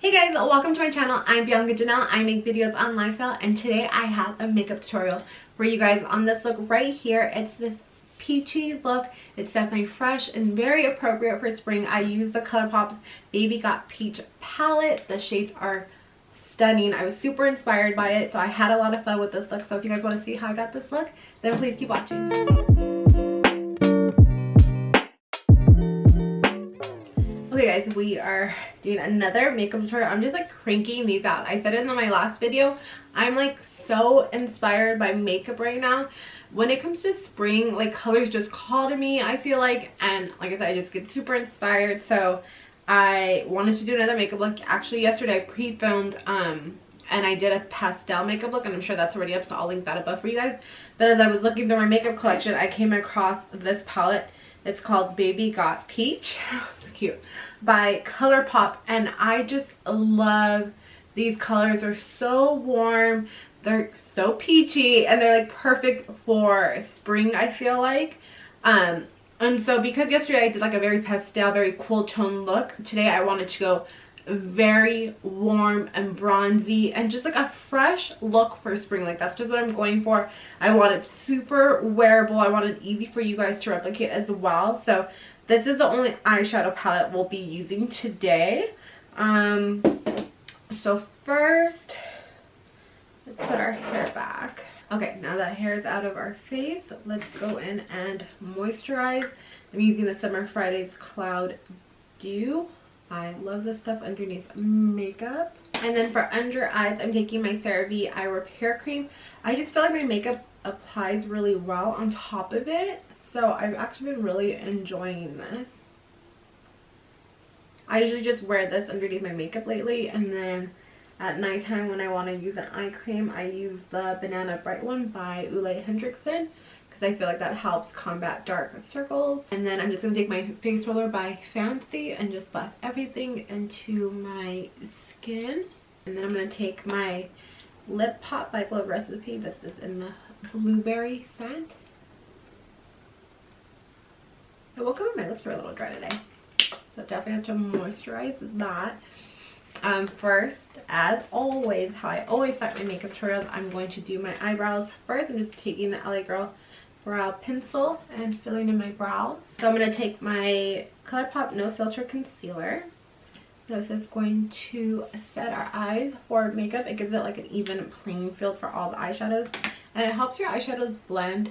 Hey guys, welcome to my channel. I'm Bianca Janel. I make videos on lifestyle, and today I have a makeup tutorial for you guys on this look right here. It's this peachy look. It's definitely fresh and very appropriate for spring. I use the ColourPop's Baby Got Peach palette. The shades are stunning. I was super inspired by it, so I had a lot of fun with this look. So if you guys want to see how I got this look, then please keep watching. Okay guys, we are doing another makeup tutorial. I'm just like cranking these out. I said it in my last video, I'm like so inspired by makeup right now. When it comes to spring, like colors just call to me, I feel like, and like I said, I just get super inspired. So I wanted to do another makeup look. Actually yesterday I pre-filmed and I did a pastel makeup look, and I'm sure that's already up, so I'll link that above for you guys. But as I was looking through my makeup collection, I came across this palette. It's called Baby Got Peach. It's cute. By ColourPop, and I just love these colors. They're so warm, they're so peachy, and they're like perfect for spring, I feel like. And so because yesterday I did like a very pastel, very cool tone look, today I wanted to go very warm and bronzy and just like a fresh look for spring. Like that's just what I'm going for. I want it super wearable. I want it easy for you guys to replicate as well. So this is the only eyeshadow palette we'll be using today. So first, let's put our hair back. Okay, now that hair is out of our face, let's go in and moisturize. I'm using the Summer Fridays Cloud Dew. I love this stuff underneath makeup. And then for under eyes, I'm taking my CeraVe Eye Repair Cream. I just feel like my makeup applies really well on top of it. So I've actually been really enjoying this. I usually just wear this underneath my makeup lately, and then at nighttime when I want to use an eye cream, I use the Banana Bright one by Ole Hendrickson, because I feel like that helps combat dark circles. And then I'm just going to take my face roller by Fancy and just buff everything into my skin. And then I'm going to take my Lip Pop by Glow Recipe. This is in the blueberry scent. I woke up and my lips were a little dry today, so definitely have to moisturize that. First, as always, how I always start my makeup tutorials, I'm going to do my eyebrows first. I'm just taking the LA Girl brow pencil and filling in my brows. So I'm going to take my ColourPop No Filter Concealer. This is going to set our eyes for makeup. It gives it like an even playing field for all the eyeshadows, and it helps your eyeshadows blend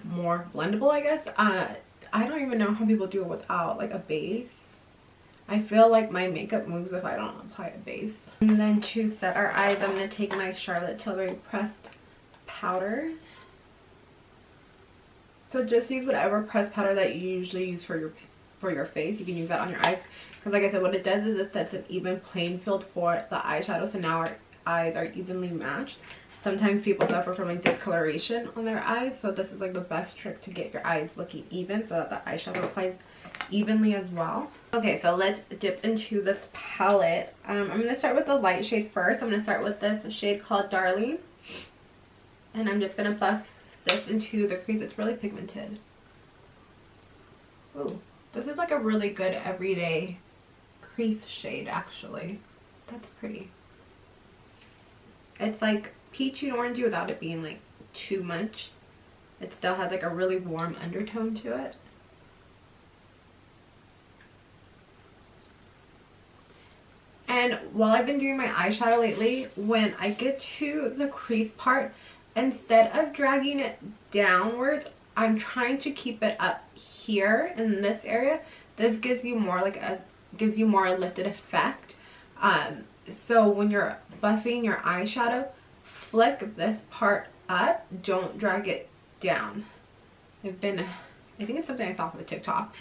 more blendable, I guess. I don't even know how people do it without like a base. I feel like my makeup moves if I don't apply a base. And then to set our eyes, I'm going to take my Charlotte Tilbury pressed powder. So just use whatever pressed powder that you usually use for your face. You can use that on your eyes, because like I said, what it does is it sets an even playing field for the eyeshadow, so now our eyes are evenly matched. Sometimes people suffer from like discoloration on their eyes, so this is like the best trick to get your eyes looking even so that the eyeshadow applies evenly as well. Okay, so let's dip into this palette. I'm going to start with the light shade first. I'm going to start with this shade called Darling, and I'm just going to buff this into the crease. It's really pigmented. Ooh, this is like a really good everyday crease shade actually. That's pretty. It's like peachy and orangey without it being like too much. It still has like a really warm undertone to it. And while I've been doing my eyeshadow lately, when I get to the crease part, instead of dragging it downwards, I'm trying to keep it up here in this area. This gives you more like a lifted effect. So when you're buffing your eyeshadow, flick this part up, don't drag it down. I think it's something I saw from TikTok.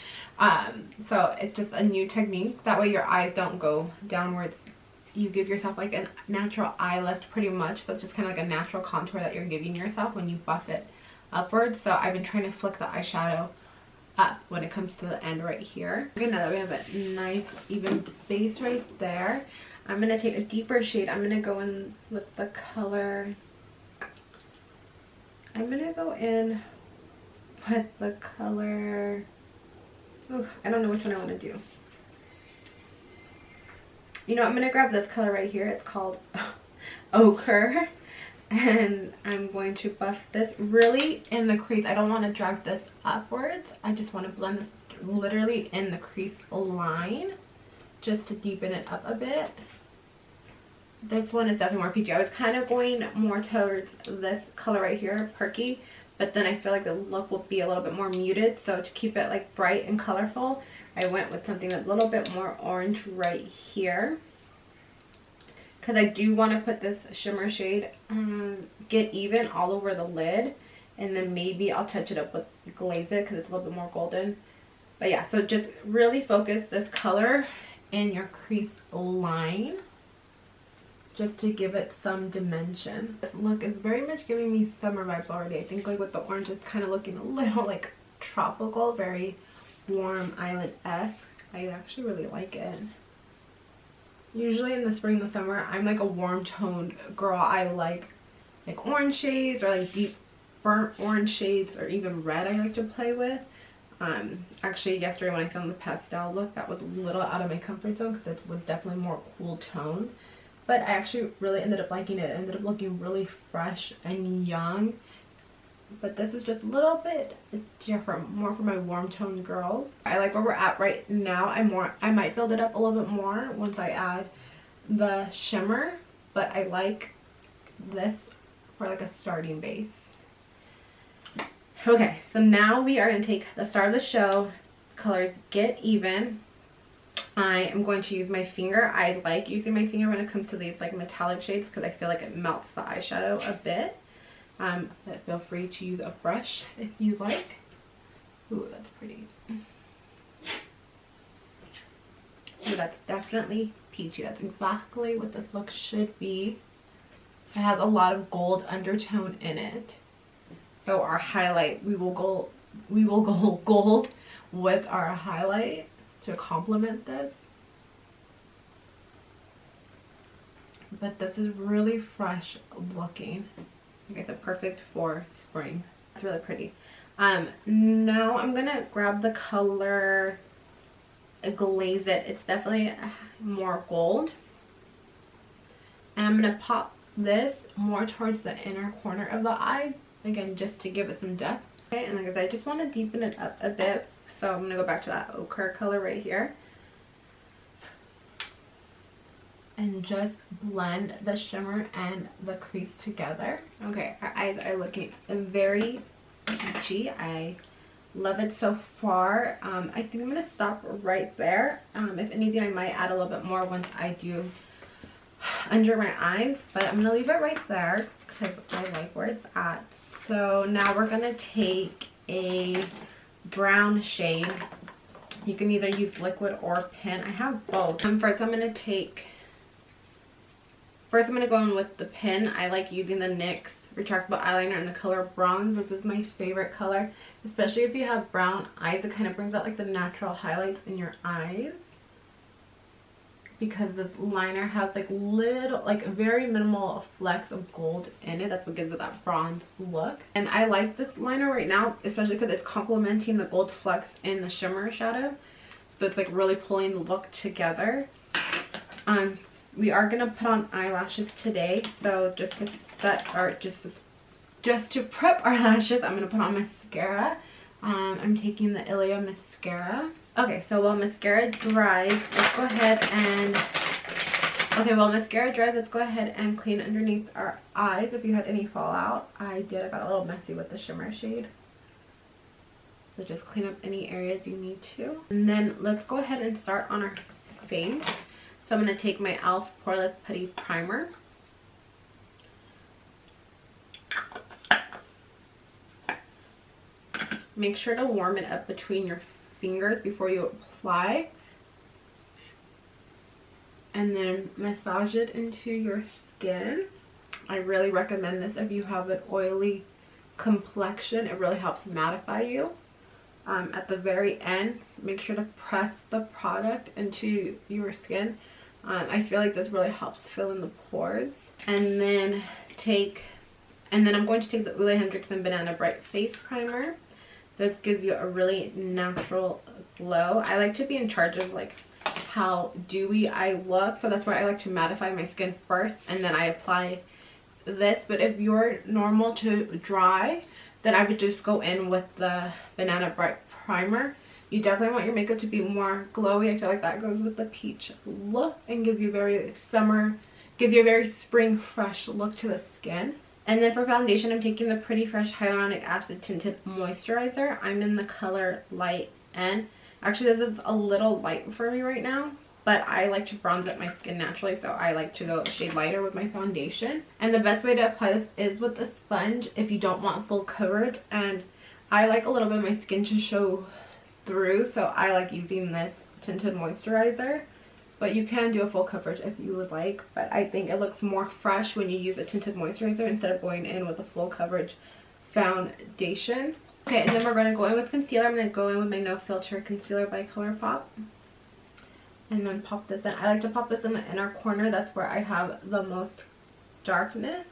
So it's just a new technique. That way your eyes don't go downwards. You give yourself like a natural eye lift pretty much. So it's just kind of like a natural contour that you're giving yourself when you buff it upwards. So I've been trying to flick the eyeshadow up when it comes to the end right here. Okay, now that we have a nice even base right there, I'm going to take a deeper shade. I'm going to go in with the color. I'm going to go in with the color. Oh, I don't know which one I want to do. You know, I'm going to grab this color right here. It's called Ochre. And I'm going to buff this really in the crease. I don't want to drag this upwards. I just want to blend this literally in the crease line just to deepen it up a bit. This one is definitely more peachy. I was kind of going more towards this color right here, Perky, but then I feel like the look will be a little bit more muted. So to keep it like bright and colorful, I went with something that's a little bit more orange right here. Because I do want to put this shimmer shade Get Even all over the lid. And then maybe I'll touch it up with Glaze It because it's a little bit more golden. But yeah, so just really focus this color in your crease line, just to give it some dimension. This look is very much giving me summer vibes already. I think like with the orange, it's kind of looking a little like tropical, very warm island-esque. I actually really like it. Usually in the spring and the summer, I'm like a warm toned girl. I like orange shades or like deep burnt orange shades, or even red I like to play with. Actually yesterday when I filmed the pastel look, that was a little out of my comfort zone because it was definitely more cool toned. But I actually really ended up liking it. It ended up looking really fresh and young. But this is just a little bit different, more for my warm toned girls. I like where we're at right now. I might build it up a little bit more once I add the shimmer, but I like this for like a starting base. Okay, so now we are going to take the star of the show, colors Get Even. I am going to use my finger. I like using my finger when it comes to these like metallic shades because I feel like it melts the eyeshadow a bit. But feel free to use a brush if you like. Ooh, that's pretty. So that's definitely peachy. That's exactly what this look should be. It has a lot of gold undertone in it. So our highlight, we will go gold with our highlight to complement this. But this is really fresh looking. Like I said, perfect for spring. It's really pretty. Now I'm gonna grab the color Glaze It. It's definitely more gold. And I'm gonna pop this more towards the inner corner of the eye. Again, just to give it some depth. Okay, and like I said, I just want to deepen it up a bit. So I'm gonna go back to that ochre color right here. And just blend the shimmer and the crease together. Okay, our eyes are looking very peachy. I love it so far. I think I'm gonna stop right there. If anything, I might add a little bit more once I do under my eyes, but I'm gonna leave it right there because I like where it's at. So now we're gonna take a brown shade. You can either use liquid or pen. I have both. First I'm gonna go in with the pen. I like using the NYX retractable eyeliner in the color Bronze. This is my favorite color, especially if you have brown eyes. It kind of brings out like the natural highlights in your eyes, because this liner has like little, like very minimal flecks of gold in it. That's what gives it that bronze look. And I like this liner right now, especially because it's complementing the gold flecks in the shimmer shadow. So it's like really pulling the look together. We are gonna put on eyelashes today, so just to set our just to prep our lashes, I'm gonna put on mascara. I'm taking the Ilia mascara. Okay, so while mascara dries, let's go ahead and clean underneath our eyes if you had any fallout. I did. I got a little messy with the shimmer shade. So just clean up any areas you need to. And then let's go ahead and start on our face. So I'm going to take my e.l.f. Poreless Putty Primer. Make sure to warm it up between your fingers before you apply. And then massage it into your skin. I really recommend this if you have an oily complexion. It really helps mattify you. At the very end, make sure to press the product into your skin. I feel like this really helps fill in the pores. And then I'm going to take the Ole Henriksen Banana Bright Face Primer. This gives you a really natural glow. I like to be in charge of like how dewy I look. So that's why I like to mattify my skin first and then I apply this. But if you're normal to dry, then I would just go in with the Banana Bright primer. You definitely want your makeup to be more glowy. I feel like that goes with the peach look and gives you very summer, gives you a very spring fresh look to the skin. And then for foundation, I'm taking the Pretty Fresh Hyaluronic Acid Tinted Moisturizer. I'm in the color Light N. Actually, this is a little light for me right now, but I like to bronze up my skin naturally, so I like to go a shade lighter with my foundation. And the best way to apply this is with a sponge if you don't want full coverage. And I like a little bit of my skin to show through, so I like using this tinted moisturizer. But you can do a full coverage if you would like, but I think it looks more fresh when you use a tinted moisturizer instead of going in with a full coverage foundation. Okay, and then we're going to go in with concealer. I'm going to go in with my No Filter Concealer by ColourPop. And then pop this in. I like to pop this in the inner corner. That's where I have the most darkness.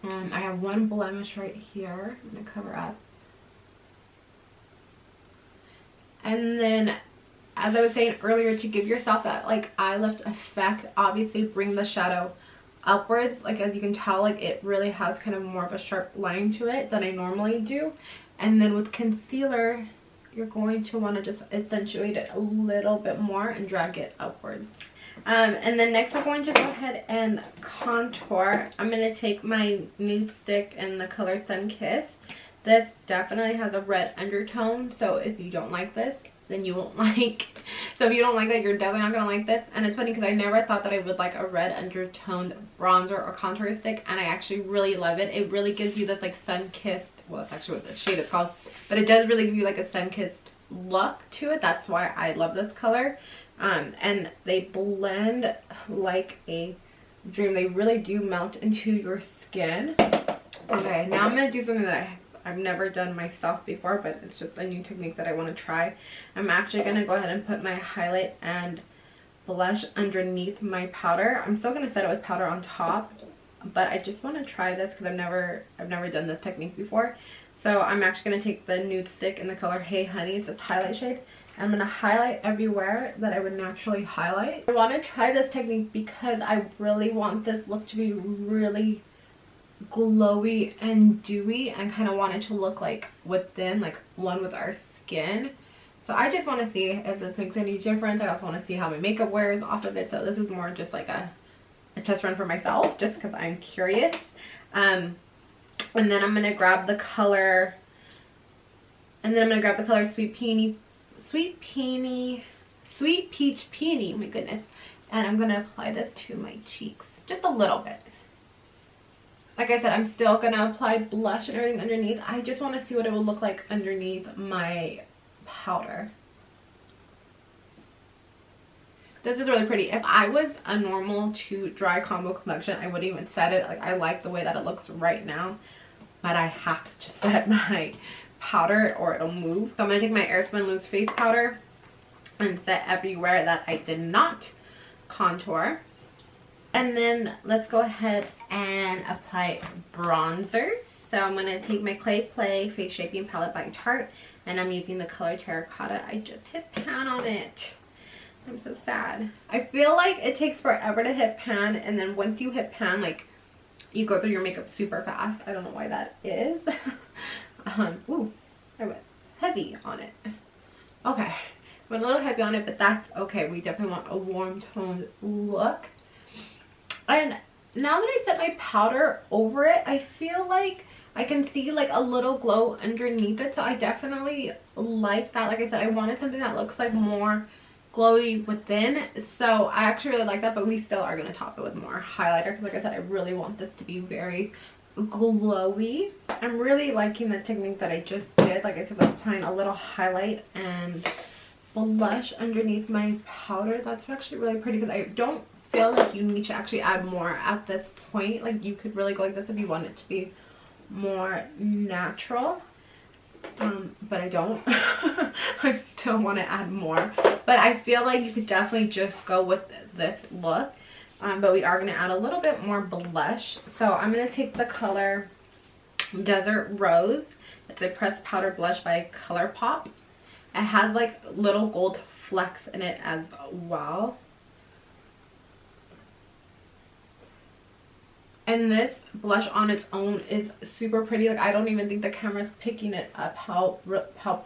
I have one blemish right here. I'm going to cover up. And then, as I was saying earlier, to give yourself that like eye lift effect, obviously bring the shadow upwards. Like as you can tell, like it really has kind of more of a sharp line to it than I normally do. And then with concealer, you're going to want to just accentuate it a little bit more and drag it upwards. And then next we're going to go ahead and contour. I'm going to take my nude stick in the color Sun Kiss. This definitely has a red undertone, so if you don't like this, then you won't like. So if you don't like that, you're definitely not gonna like this. And it's funny because I never thought that I would like a red undertoned bronzer or contour stick, and I actually really love it. It really gives you this like sun-kissed, well, that's actually what the shade is called, but it does really give you like a sun-kissed look to it. That's why I love this color. And they blend like a dream. They really do melt into your skin. Okay, now I'm gonna do something that I've never done myself before, but it's just a new technique that I want to try. I'm actually going to go ahead and put my highlight and blush underneath my powder. I'm still going to set it with powder on top, but I just want to try this because I've never done this technique before. So I'm actually going to take the nude stick in the color Hey Honey. It's this highlight shade. I'm going to highlight everywhere that I would naturally highlight. I want to try this technique because I really want this look to be really glowy and dewy, and kind of want it to look like within, like one with our skin. So I just want to see if this makes any difference. I also want to see how my makeup wears off of it. So this is more just like a test run for myself, just because I'm curious. And then I'm gonna grab the color, Sweet Peach Peony, my goodness. And I'm gonna apply this to my cheeks, just a little bit. Like I said, I'm still going to apply blush and everything underneath. I just want to see what it will look like underneath my powder. This is really pretty. If I was a normal to dry combo complexion, I wouldn't even set it. Like, I like the way that it looks right now, but I have to just set my powder or it'll move. So I'm going to take my Airspun Loose Face Powder and set everywhere that I did not contour. And then let's go ahead and apply bronzers. So I'm going to take my Clay Play Face Shaping Palette by Tarte, and I'm using the color Terracotta. I just hit pan on it. I'm so sad. I feel like it takes forever to hit pan, and then once you hit pan, like, you go through your makeup super fast. I don't know why that is. Ooh, I went heavy on it. Okay, went a little heavy on it, but that's okay. We definitely want a warm toned look. And now that I set my powder over it, I feel like I can see like a little glow underneath it. So I definitely like that. Like I said, I wanted something that looks like more glowy within. So I actually really like that, but we still are going to top it with more highlighter. Because like I said, I really want this to be very glowy. I'm really liking the technique that I just did. Like I said, I'm applying a little highlight and blush underneath my powder. That's actually really pretty because I don't feel like you need to actually add more at this point. Like, you could really go like this if you want it to be more natural, but I don't. I still want to add more, but I feel like you could definitely just go with this look, but we are going to add a little bit more blush. So I'm going to take the color Desert Rose. It's a pressed powder blush by ColourPop. It has like little gold flex in it as well. And this blush on its own is super pretty. Like, I don't even think the camera's picking it up how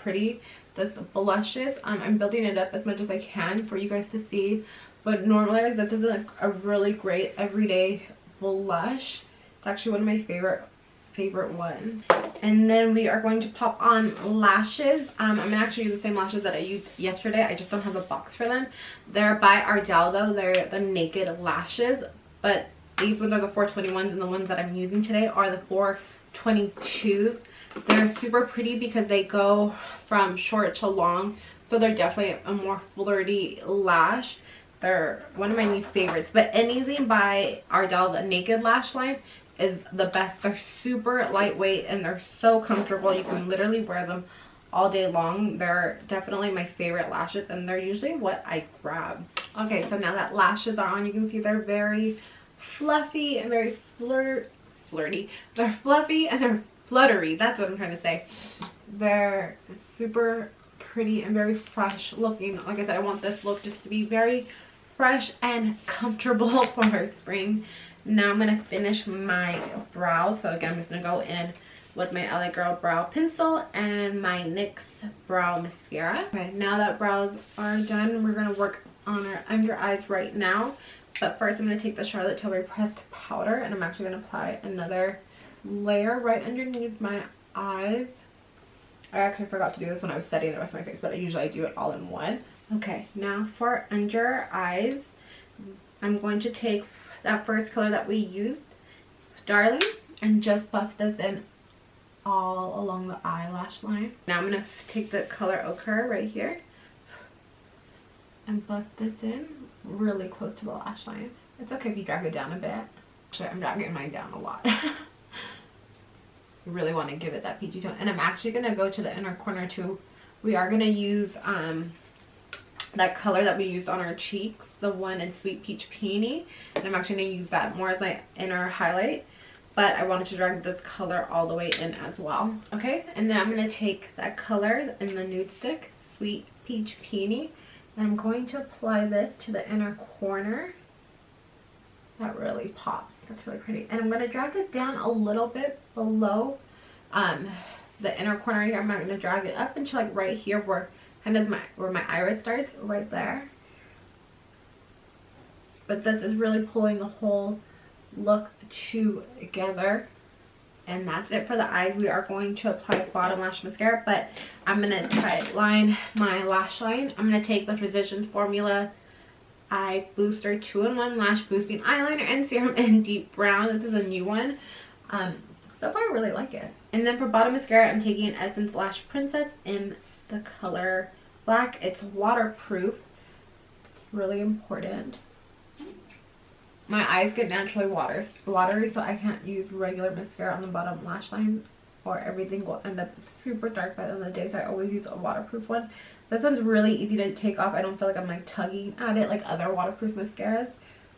pretty this blush is. I'm building it up as much as I can for you guys to see. But normally, like, this is a really great everyday blush. It's actually one of my favorite ones. And then we are going to pop on lashes. I'm gonna actually use the same lashes that I used yesterday. I just don't have a box for them. They're by Ardell though. They're the naked lashes, but these ones are the 421s, and the ones that I'm using today are the 422s. They're super pretty because they go from short to long, so they're definitely a more flirty lash. They're one of my new favorites, but anything by Ardell, the naked lash line, is the best. They're super lightweight and they're so comfortable. You can literally wear them all day long. They're definitely my favorite lashes, and they're usually what I grab. Okay, so now that lashes are on, you can see they're very fluffy and very flirty. They're fluffy and they're fluttery. That's what I'm trying to say. They're super pretty and very fresh looking. Like I said, I want this look just to be very fresh and comfortable for spring. Now I'm going to finish my brow. So again, I'm just going to go in with my LA Girl brow pencil and my NYX brow mascara. Okay, now that brows are done, we're going to work on our under eyes right now. But first, I'm going to take the Charlotte Tilbury pressed powder, and I'm actually going to apply another layer right underneath my eyes. I actually forgot to do this when I was setting the rest of my face, but I do it all in one. Okay, now for under eyes, I'm going to take that first color that we used, Darling, and just buff this in all along the eyelash line. Now I'm going to take the color Ochre right here and buff this in really close to the lash line. It's okay if you drag it down a bit. Actually, I'm dragging mine down a lot. You really want to give it that peachy tone. And I'm actually going to go to the inner corner too. We are going to use that color that we used on our cheeks, the one in Sweet Peach Peony. And I'm actually going to use that more as my inner highlight. But I wanted to drag this color all the way in as well. Okay, and then I'm going to take that color in the nude stick, Sweet Peach Peony. And I'm going to apply this to the inner corner. That really pops. That's really pretty. And I'm going to drag it down a little bit below the inner corner here. I'm not going to drag it up until like right here where my iris starts, right there. But this is really pulling the whole look together. And that's it for the eyes. We are going to apply bottom lash mascara, but I'm going to line my lash line. I'm going to take the Physicians Formula Eye Booster 2-in-1 Lash Boosting Eyeliner and Serum in Deep Brown. This is a new one. So far I really like it. And then for bottom mascara, I'm taking Essence Lash Princess in the color Black. It's waterproof. It's really important. My eyes get naturally watery, so I can't use regular mascara on the bottom lash line, or everything will end up super dark by the end of the day, so I always use a waterproof one. This one's really easy to take off. I don't feel like I'm like tugging at it like other waterproof mascaras.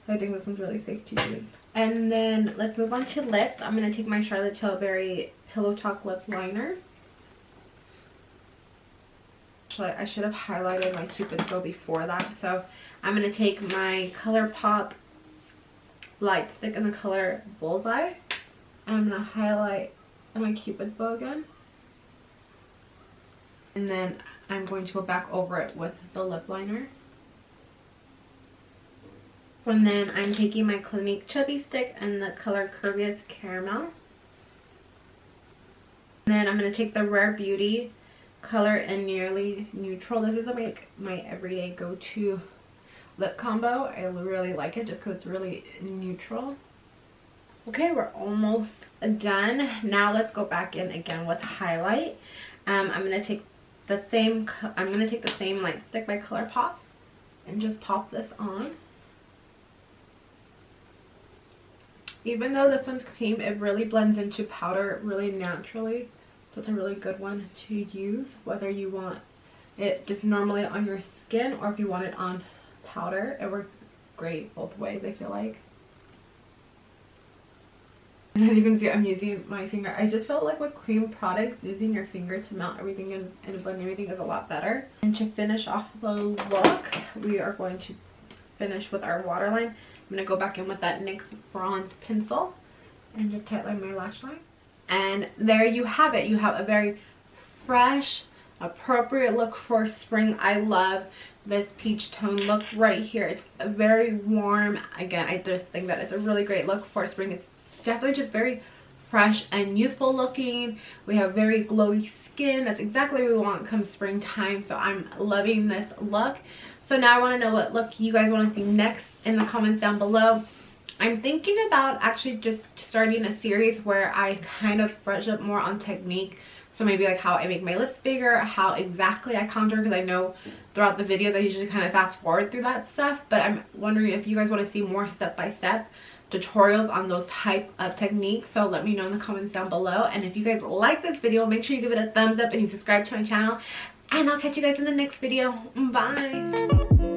So I think this one's really safe to use. And then let's move on to lips. I'm going to take my Charlotte Tilbury Pillow Talk Lip Liner. Actually, I should have highlighted my Cupid's bow before that. So I'm going to take my ColourPop light stick in the color Bullseye. And I'm going to highlight my Cupid's bow again. And then I'm going to go back over it with the lip liner. And then I'm taking my Clinique Chubby Stick in the color Curvious Caramel. And then I'm going to take the Rare Beauty color in Nearly Neutral. This is like my everyday go-to lip combo. I really like it just because it's really neutral. Okay, we're almost done. Now let's go back in again with highlight. I'm going to take the same light stick by ColourPop and just pop this on. Even though this one's cream, it really blends into powder really naturally. So it's a really good one to use, whether you want it just normally on your skin or if you want it on powder. It works great both ways, I feel like. And as you can see, I'm using my finger. I just felt like with cream products, using your finger to melt everything and blend everything is a lot better. And to finish off the look, we are going to finish with our waterline. I'm going to go back in with that NYX bronze pencil and just tightline my lash line. And there you have it. You have a very fresh, appropriate look for spring. I love this peach tone look right here. It's a very warm. Again, I just think that it's a really great look for spring. It's definitely just very fresh and youthful looking. We have very glowy skin. That's exactly what we want come springtime. So I'm loving this look. So now I want to know what look you guys want to see next in the comments down below. I'm thinking about actually just starting a series where I kind of brush up more on technique. So maybe like how I make my lips bigger, how exactly I contour, because I know throughout the videos I usually kind of fast forward through that stuff. But I'm wondering if you guys want to see more step-by-step tutorials on those type of techniques. So let me know in the comments down below. And if you guys like this video, make sure you give it a thumbs up and you subscribe to my channel. And I'll catch you guys in the next video. Bye!